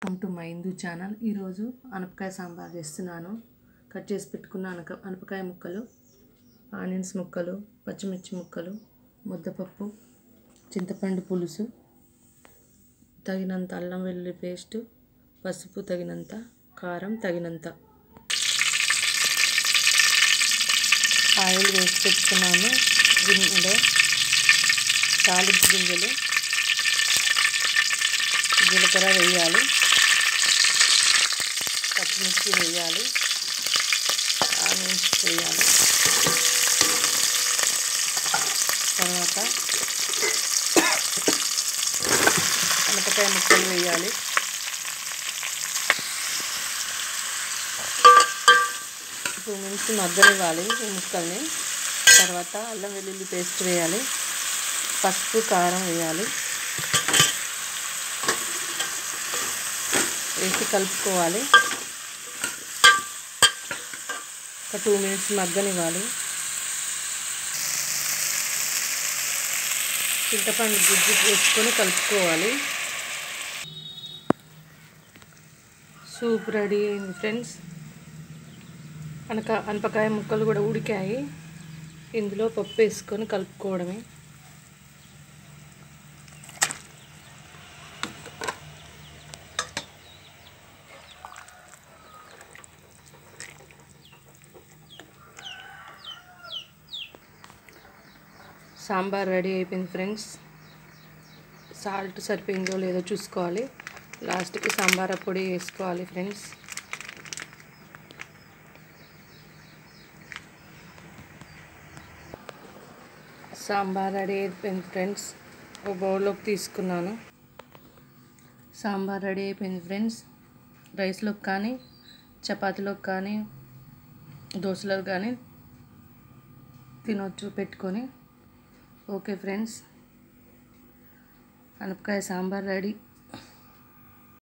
Welcome to my Hindu channel. ఈరోజు అనపకాయ సాంబార్ చేస్తున్నాను. Cut చేసి పెట్టుకున్న అనపకాయ ముక్కలు, ఆనియన్స్ ముక్కలు, పచ్చిమిర్చి ముక్కలు, ముద్దపప్పు, చింతపండు పులుసు, తగినంత అల్లం వెల్లుల్లి పేస్టు, పసుపు తగినంత, కారం తగినంత, ఆయిల్ వేసి పెట్టుకున్నాను. గిన్నెలో తాలింపు గింజలు, జీలకర్ర వేయాలి, పచ్చిమిర్చి వేయాలి, ఆనియన్స్ వేయాలి. తర్వాత అనపకాయ ముక్కలు వేయాలి. ఇప్పుడు నుంచి మగ్గనివ్వాలి ఈ ముక్కల్ని. తర్వాత అల్లం వెల్లుల్లి పేస్ట్ వేయాలి, పసుపు కారం వేయాలి, వేసి కలుపుకోవాలి. ఒక 2 మినిట్స్ మగ్గనివ్వాలి. చింతపండు గుజ్జు వేసుకొని కలుపుకోవాలి. సూప్ రెడీ అయింది ఫ్రెండ్స్. అనపకాయ ముక్కలు కూడా ఉడికాయి. ఇందులో పప్పు వేసుకొని కలుపుకోవడమే. సాంబార్ రెడీ అయిపోయింది ఫ్రెండ్స్. సాల్ట్ సరిపోయిందో లేదో చూసుకోవాలి. లాస్ట్కి సాంబార్ పొడి వేసుకోవాలి ఫ్రెండ్స్. సాంబార్ రెడీ అయిపోయింది ఫ్రెండ్స్. ఒక బౌల్లోకి తీసుకున్నాను. సాంబార్ రెడీ అయిపోయింది ఫ్రెండ్స్. రైస్లోకి కానీ, చపాతీలోకి కానీ, దోశలోకి కానీ తినొచ్చు పెట్టుకొని. ఓకే ఫ్రెండ్స్, అనపకాయ సాంబార్ రెడీ.